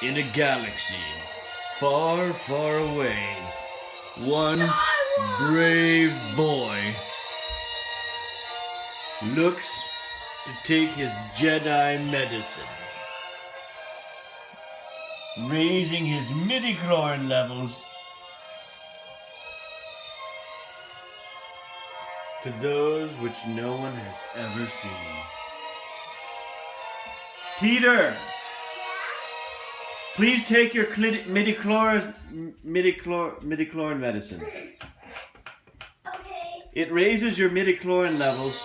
In a galaxy far, far away, one brave boy looks to take his Jedi medicine, raising his midichlorian levels to those which no one has ever seen. Peter! Please take your midichlorian medicine. Okay. It raises your midichlorian levels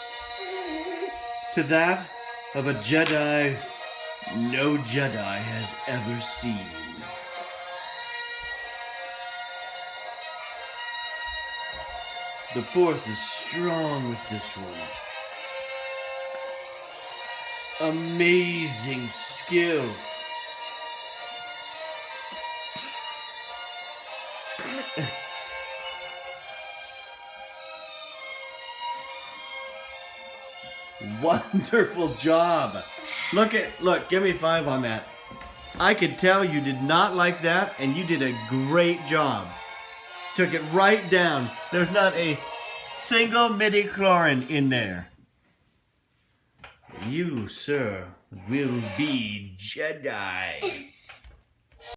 to that of a Jedi no Jedi has ever seen. The Force is strong with this one. Amazing skill. Wonderful job. Look, give me 5 on that. I could tell you did not like that, and you did a great job. Took it right down. There's not a single midichlorian in there. You, sir, will be Jedi.